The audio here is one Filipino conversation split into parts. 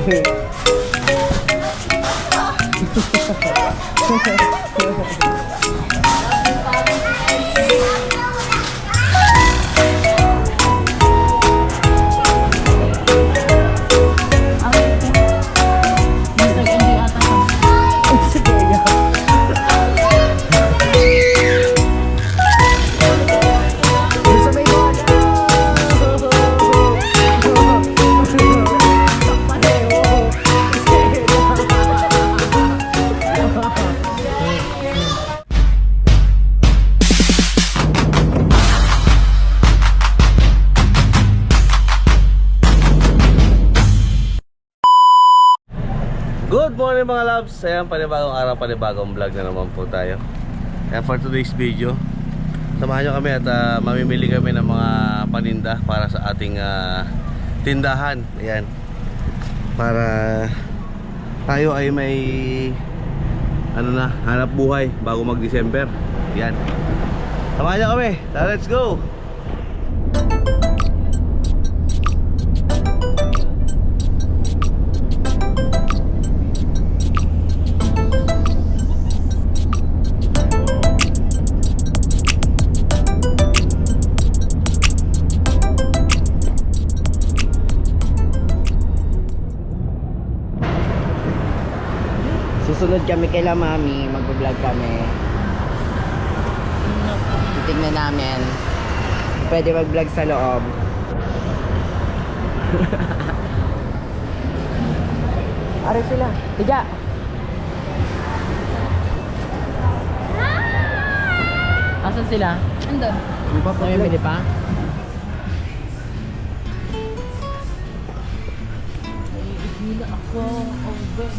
Good morning mga loves. Ayan, panibagong araw, panibagong vlog na naman po tayo. Ayan, for today's video, samahan nyo kami at mamimili kami ng mga paninda para sa ating tindahan. Ayan, para tayo ay may hanap buhay bago mag-December. Ayan, samahan nyo kami. Let's go! Susunod kami kay Mami, mag-vlog kami. Titignan namin. Pwede mag-vlog sa loob. Ari sila. Tiga. Asan sila? Andun. Namimili pa? Hila ako. Okay.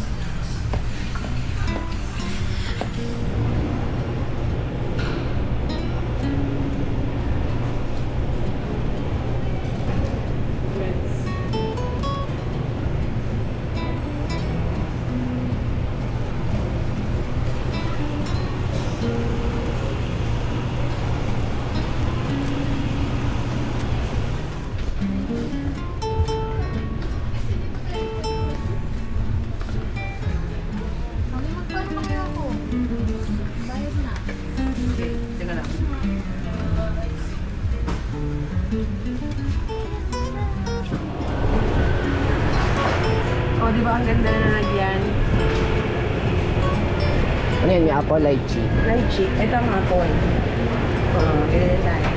Oh, di ba ang ganda na nalagyan? Ano yun? May apple lychee. Lychee. Ito ang apple. Oh, ganyan tayo.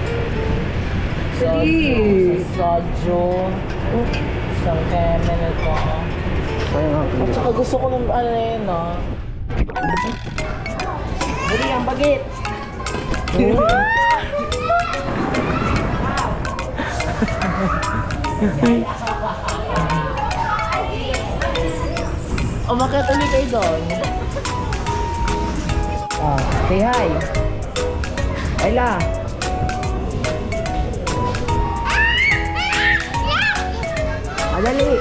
Soju. Isang caramel ito. At saka gusto ko ng ano na yun, no? Buli ang bagit. Umakyat ulit kayo doon. Oh, say hi. Ayla. Adali.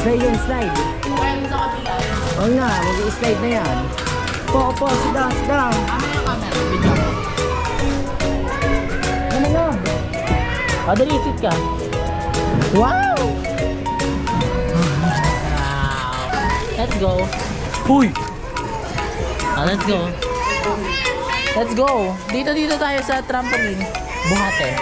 Slide yung slide. Oo nga, mag-i-slide na yan. Opo, sit down, sit down. Ano na? O, dali, sit ka. Wow! Let's go. Huy! Let's go. Let's go. Dito tayo sa trampoline. Buhate.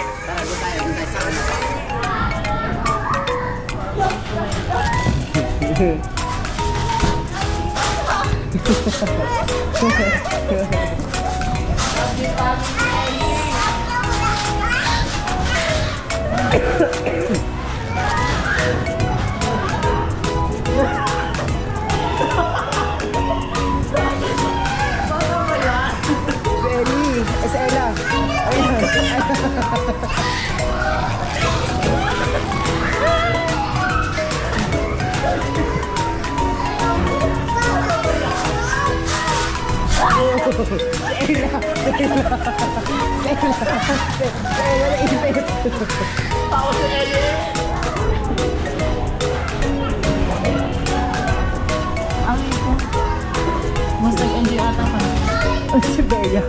Benny, Ella. Ayan. Ako si Ellie. Ang ito. Mas nag-enjoy ata pa. Si Bea.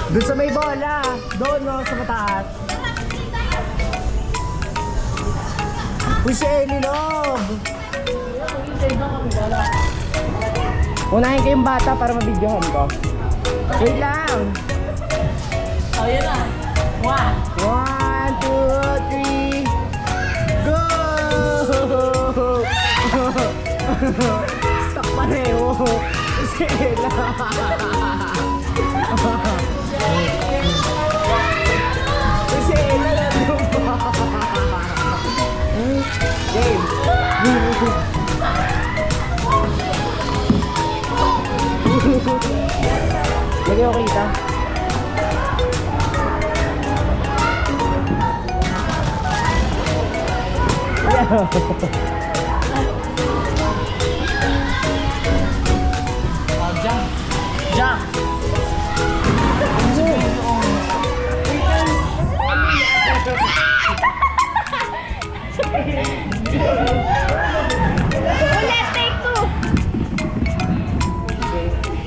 Doon sa may bola. Doon no, sa mataas. Uy, si Ellie Love. Unahin kayong bata para mabidyohan ko. Wait lang. Oh, yun na. 1, 2, 3. Go! Stuck pareho. Si Ella. Si Ella nandun pa. Game. Lagi ako kita. Oh, jump. Jump. Ulit, take two.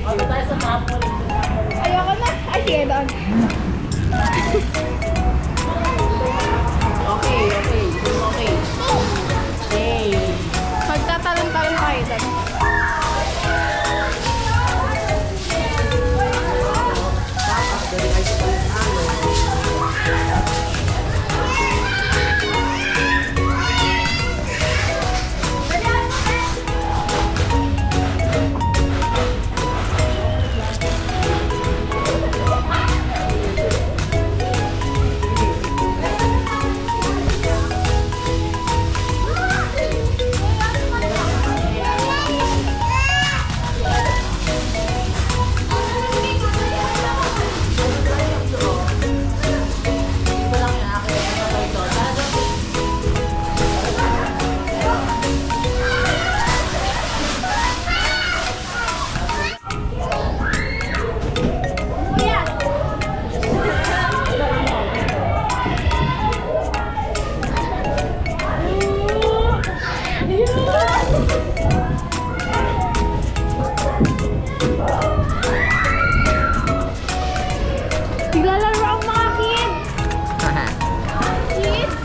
Ako tayo sa kapon. Ayoko na. Ay, sige doon. Okay. Okay. Magtatalon-talon tayo doon. Naglalaro ang mga kids. Kids?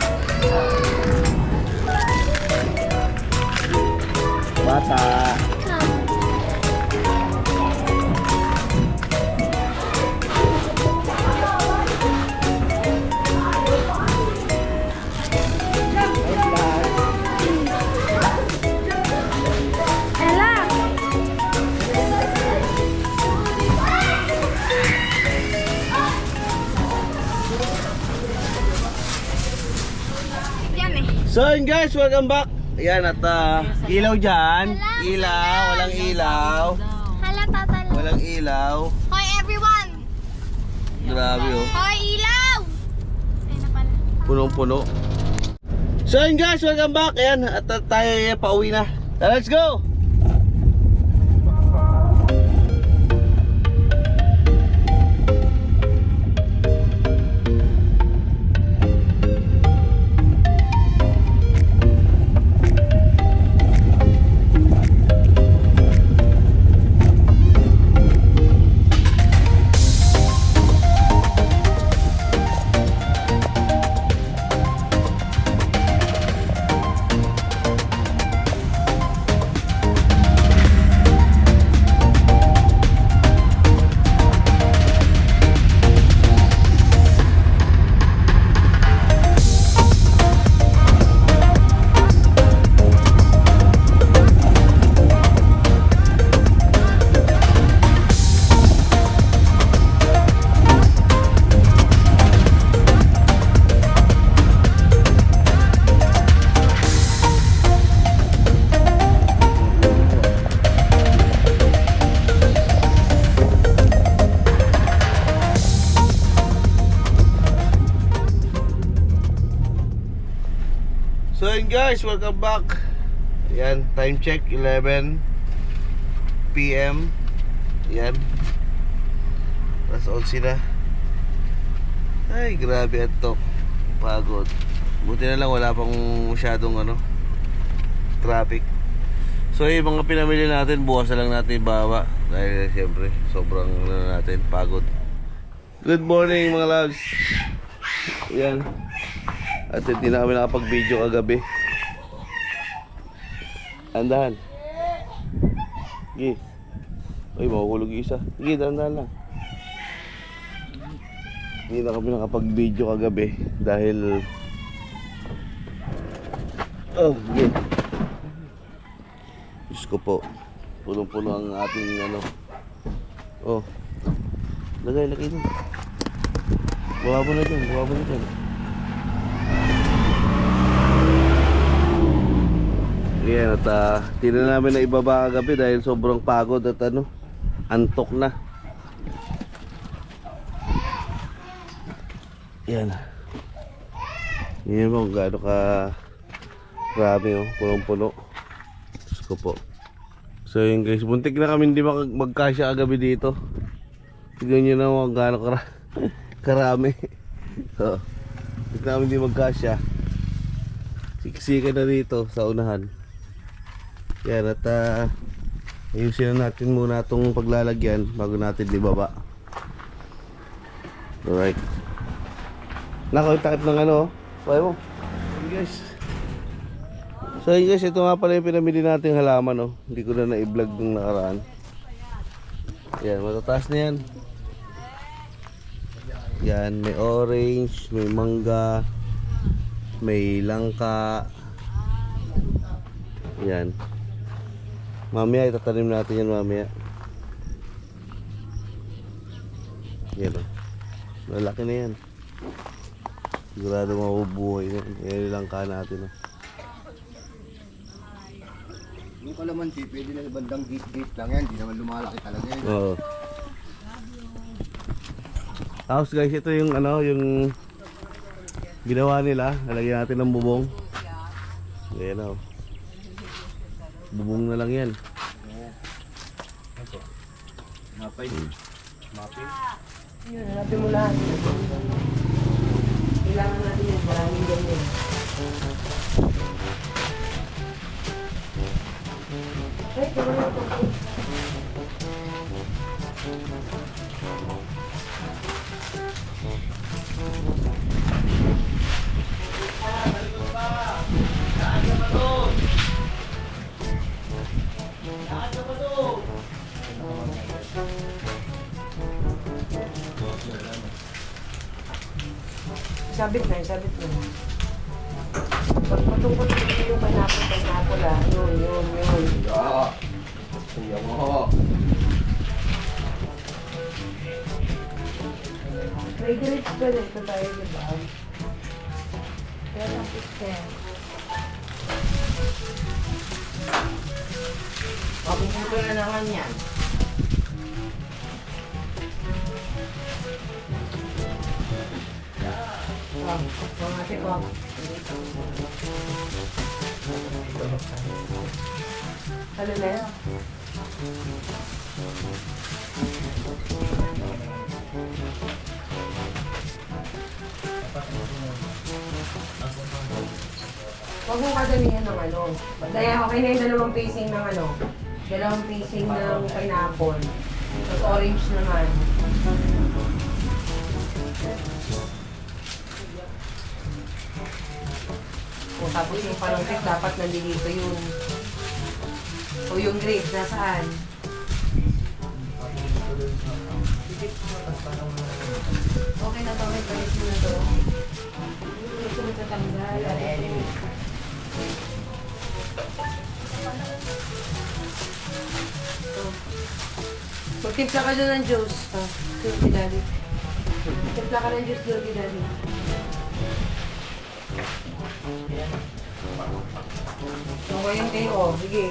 Bata. Ella! Yan eh. So yun guys, welcome back. Ayan at ilaw dyan. Ilaw, walang ilaw. Hala, tatalo. Walang ilaw. Hoy, everyone! Grabe oh. Hoy, ilaw! Ayun na pala. Punong-puno. So yun guys, welcome back. Ayan, at tayo pauwi na. Let's go! So yun guys, welcome back. Yan, time check 11 PM. Yan. Tapos 11 na. Ay, grabe atok. Pagod. Buti na lang wala pang masyadong traffic. So yung mga pinamili natin, bukas na lang natin ibaba. Dahil siyempre, sobrang natin, pagod. Good morning mga loves. Yan. At hindi na kami nakapag-video kagabi. Andahan. Sige. Ay, makukulog isa. Sige, dahan-dahan lang. Hindi na kami nakapag-video kagabi dahil sige. Diyos ko po. Punong-puno ang ating lagay dun. Bawa mo na dyan. Yan, at di na namin na ibaba kagabi dahil sobrang pagod at antok na. Yan. Yan mo, gaano ka grabe punong-puno. Diyos ko po. So yun guys, buntik na kami hindi magkasya kagabi dito. Tignan nyo naman gaano karami. So, buntik na kami hindi magkasya. Siksika na dito sa unahan. Yan, at ayusin na natin muna itong paglalagyan bago natin ibaba. Alright. Nako, yung takip ng Pwede mo. Guys. So guys, ito nga pala yung pinamili nating halaman Hindi ko na na-vlog nung nakaraan. Yan, matataas na yan. Yan, may orange, may mangga, may langka. Yan. Mamaya itatanim natin yan mamaya. Yan malaki na yan. Sigurado mabubuhay na. Yan lang ka natin Yung kalamansi, pwede na bandang gate lang yan. Hindi naman lumalaki talaga yan. Oo. Tapos guys, ito yung yung ginawa nila. Nalagyan natin ng bubong. Ayan bubong na lang yan. Mapay. Yun, hanapin mo lahat. Kailangan natin yung maraming ganyan. Ay, tuloy na ito. Sabit na. Pag patungkol yung pineapple yun. Siya mo. May grapes pa rin ito tayo, diba? Pero ang system. Pagpupunto na naman yan. Mga tipong. Ano na yan? Huwag mong kadamihan ng Daya, okay na yung dalawang facing ng dalawang facing ng pineapple. Tapos orange naman. Tapos yung palangkit, dapat nandito yun. O yung grapes, nasaan? Okay na to, may palis mo na to. Gusto mo tatanggal. Magtimpla ka doon ng juice. Juice Daddy. Timpla ka ng juice doon, Daddy. Okay yung kayo, sige.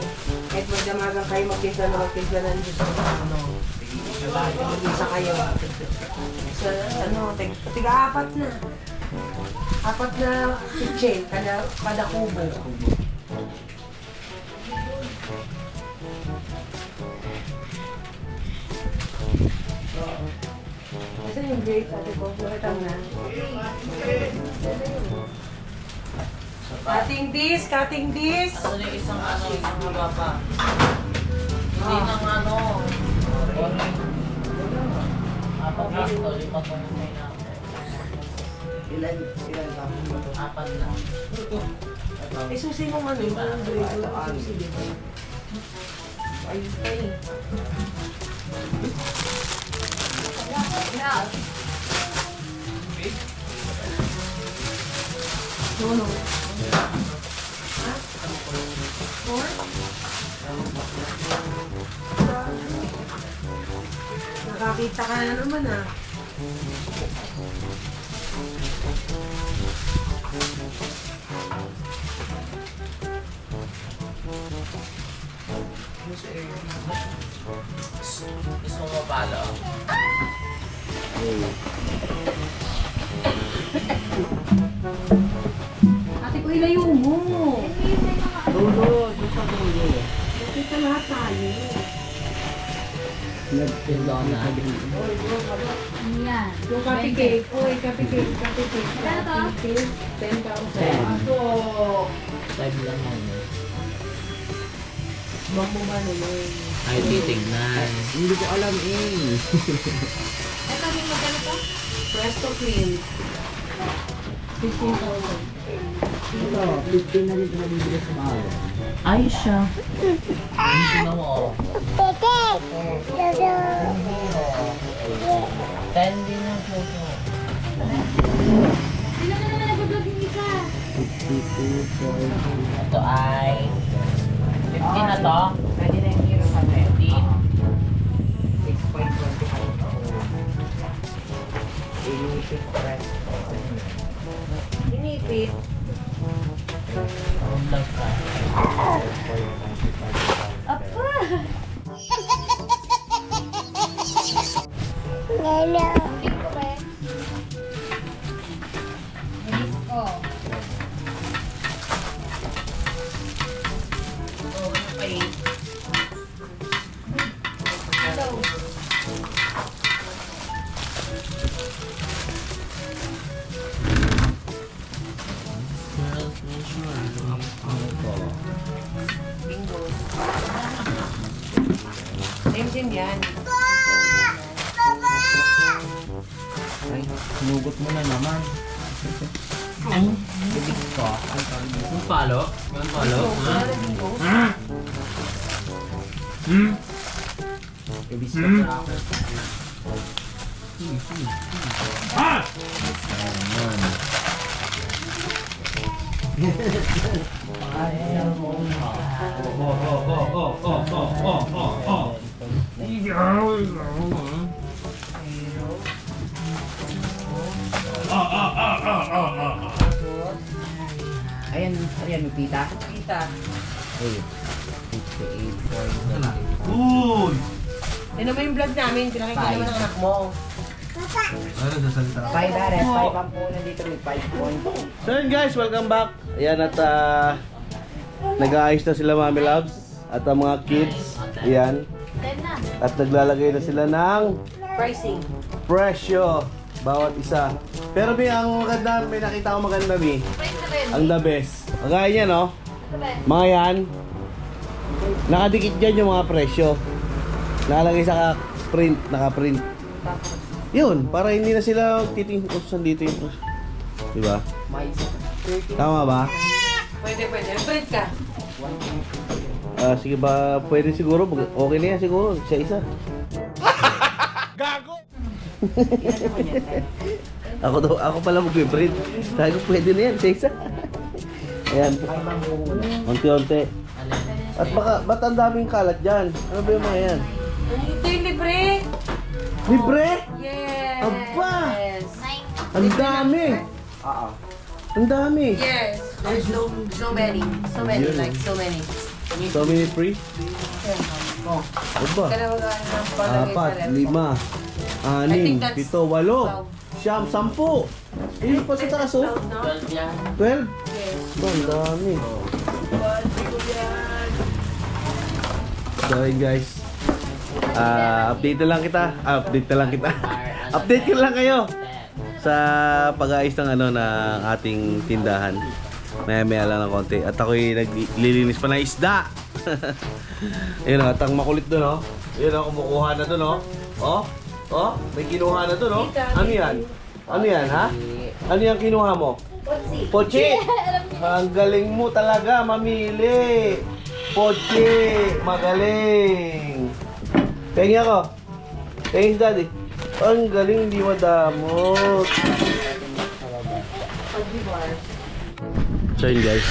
Kahit magdamagan kayo, magtimpla ng juice. Mag-isa kayo. So, tiga-apat na. Apat na kitchen, kada kubo. Kasi yung grapes, ate ko, nakita mo na. Cutting this, cutting this. Ano yung isang haba pa? Hindi nang ano. Apat lang to, lipat mo na may na. Ilan lang? Apat lang. Eh, susi mo ano, yung susi, di ba? Ayun pa eh. No, no. Nakakita ka na naman ah. Gusto mo palo? Ate ko, ilayo mo. Dulo, doon sa dulo. Nakita lahat tayo. Pindona. Yan. Yung copy cake. Uy, copy cake, copy cake. Ano to? Copy cake, 10,000. 5 lang yan. Bang mo ba naman? Ay, titignan. Hindi ko alam eh. Ito, yung magkano to? Presto clean. 15,000. Ito, 15 na rin nabibili sa bahay. Ay, siya. Hindi na mo. 10 din ang photo. Sino na naman nag-vlog yung isa? 52, Ito ay 15 na to. Pwede na yung hero sa 15. 6.25. Inipit presto. Inipit. Ang vlog ka. Apa! Hindi ko ba? Bilis ko. Oh, ano pa eh? Hello. Bingo. Same din yan. Ay, sinugot mo na naman. Bibig ko. Ang palo? Ang palo? Bingo. Ibig ko na ako. Ayan, ayan, may pita. Kita. Ay, 58.20. Yan naman yung vlog namin. Pinakita naman ng anak mo. 5 ares, 5 ang punan dito, may 5.2. So yun guys, welcome back. Ayan at nag-aayos na sila Mami Loves at ang mga kids. Ayan. 10 na. At naglalagay na sila ng Pricing. presyo bawat isa. Pero may ang maganda, may nakita ko maganda Mi. Price na rin. Ang the best. Kagaya niya no, Sabi. mga yan. Nakadikit dyan yung mga presyo. Nakalagay sa print, naka-print. Yun, para hindi na sila titingin kung saan dito yung presyo. Diba? May 13. Tama ba? Pwede. Print ka. Sige ba, pwede siguro, okay na yan siguro, isa-isa. Ilan naman yan? Ako pala mag-print. Sabi ko, pwede na yan, isa-isa. Ayan, 5 ang punan. unti-unti. At baka, ba't ang daming kalat dyan? Ano ba yung mga yan? Ito yung libre. Libre? Yes. Aba! Yes. 9. Ang dami! Oo. Ang dami! Yes. There's so many. So many, Yun. like so many. So many free? Oh. Aba? Dalawa ng palagay sa 4, ref. 5, 6, I think that's 7, 8, 9, 10. Ayun pa sa taas oh. 12 yan. 12? Yes. Aba, ang dami. Balik ko yan. So yun guys, Update na lang kita. Update ko lang kayo sa pag-aayos ng ano ng ating tindahan. Maya lang ng konti. At ako'y naglilinis pa ng isda. Ayun, at ang makulit doon, oh. Ayun, oh, kumukuha na doon, oh. Oh, may kinuha na doon, oh. Ano yan? Ano yan, ha? Ano yan kinuha mo? Pochi! Ang galing mo talaga, mamili. Pochi! Magaling! Tingin ako. Thanks, Daddy. Ang galing, hindi madamot. So yun guys,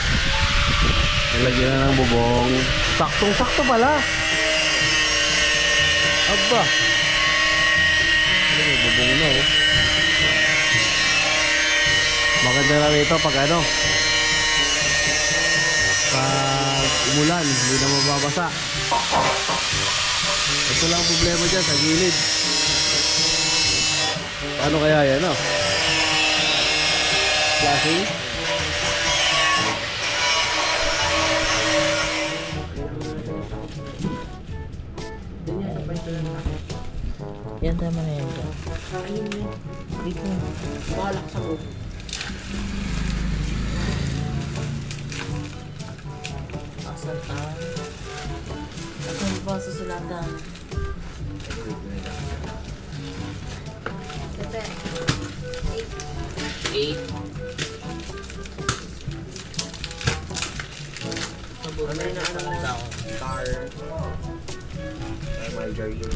nalagyan na ng bubong. Saktong-sakto pala. Aba. May bubong na, oh. Maganda na rito pag ano, pag umulan, hindi na mababasa. Ito lang ang problema dyan sa gilid. Ano kaya yan, no? Flashing? Yan tama na yan dyan. Dito. Balak sa buo. Asan ang... Asan ba susulatan? Seven. 8. Mabuti na ano ang taon. Car. Margarine.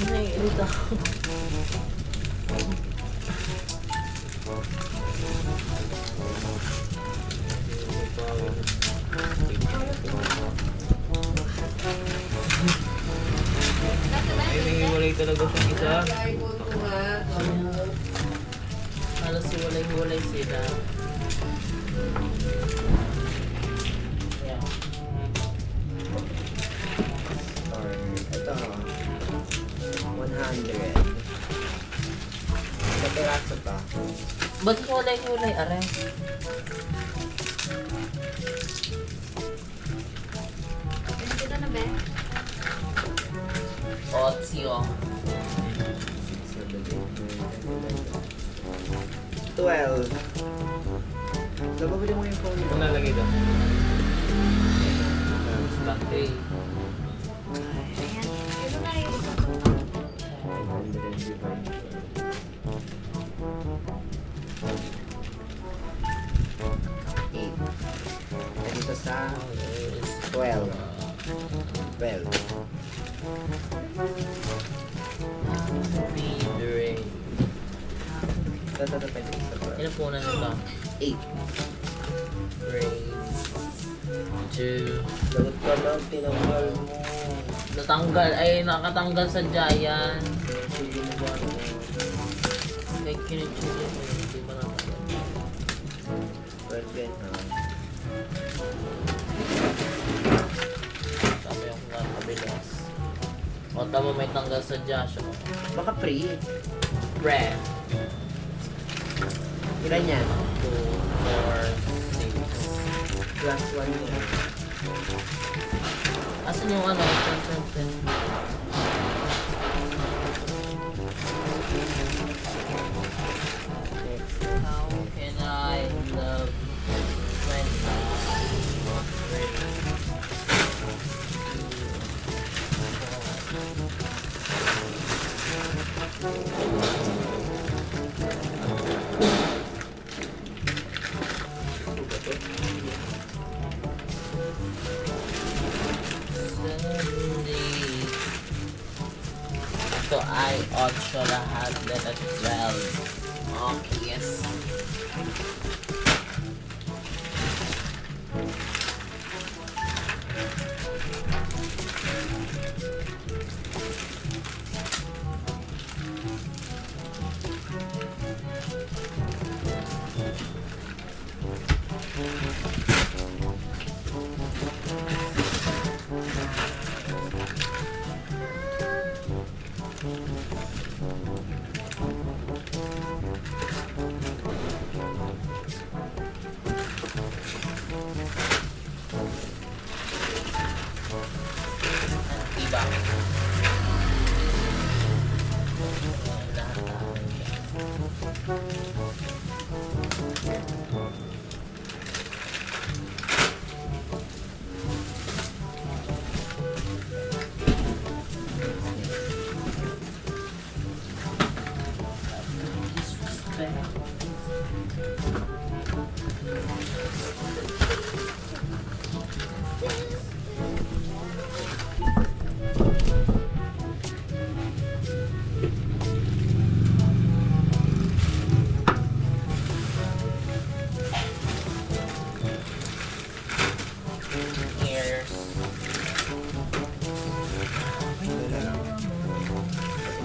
Naiirita ako. Hiwalay talaga sa isa. Halos hiwalay sila. Ito. 100. Sa peraso pa. Ba't hiwalay, are? Ganito na ba? Otsyo. 12. Nababili mo yung phone mo. Ano nalagay doon? Stante. Ayan. Ito na yung isang 8. At dito sa 12. 12. Feedering. Ito pwede sa 12. Ilan po na nito? 8. Grade 2. Lagot ka lang, tinanggal mo. Natanggal, ay nakatanggal sa Giant. Sige mo ba ano? Kaya kinichili mo yun, hindi pa nakatanggal. Perfect ha. Sabi yung nakabilis. O tama may tanggal sa Josh. Baka free. Red. Ilan yan? 2, 4, 6. Plus 1 yan. Asan yung ano? How can I love when ito ay 8 lahat, letter 12. Okay, yes.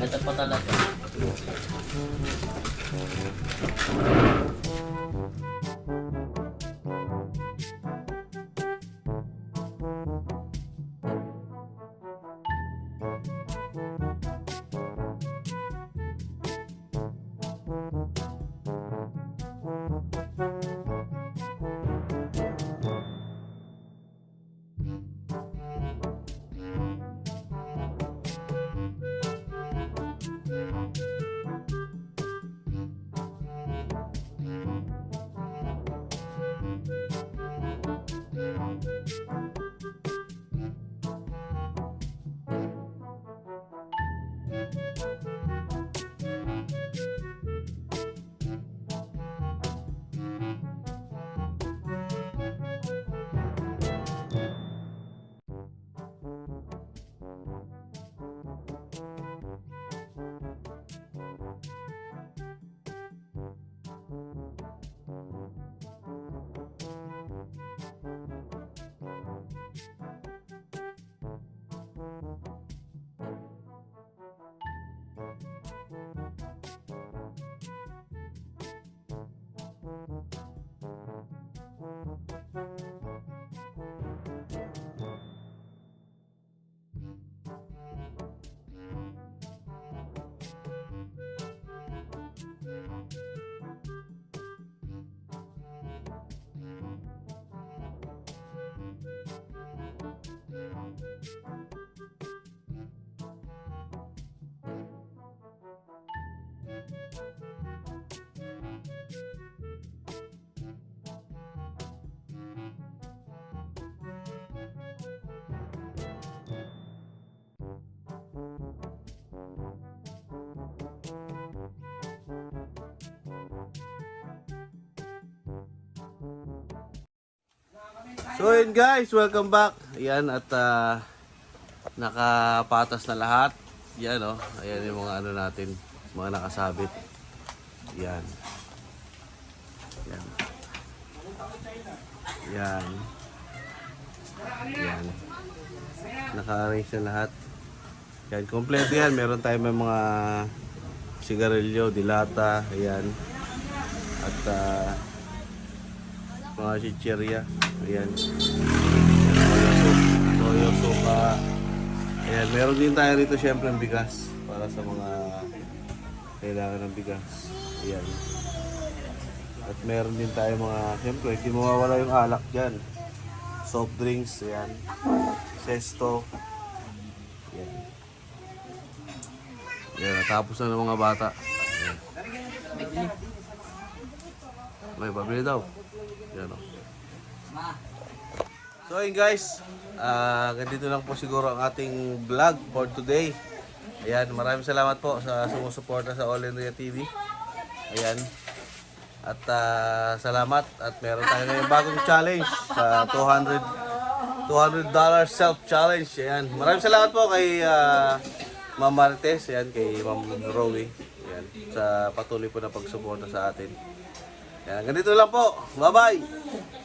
Ito pa talaga. So yun guys, welcome back. Ayan at nakapatas na lahat. Yan oh, ayan yung mga ano natin, mga nakasabit. Yan. Yan. Yan. Yan. Naka-arrange na lahat. Yan, kompleto yan. Meron tayong may mga sigarilyo, dilata, ayan. At mga chichirya. Ayan. Toyo, suka. Ayan, meron din tayo rito syempre ng bigas para sa mga kailangan ng bigas. Ayan. At meron din tayo mga, syempre, hindi mawawala yung alak dyan. Soft drinks, ayan. Sesto. Ayan. Ayan, natapos na ng mga bata. Ayan. May pabili daw. Ayan o. So yun guys, ganito lang po siguro ang ating vlog for today. Ayan, maraming salamat po sa sumusuporta sa All in Ria TV. Ayan. At salamat at meron tayo ngayong bagong challenge sa $200 self-challenge. Ayan. Maraming salamat po kay Ma'am Marites, ayan, kay Ma'am Rowie. Ayan, sa patuloy po na pagsuporta sa atin. Ayan, ganito lang po. Bye-bye!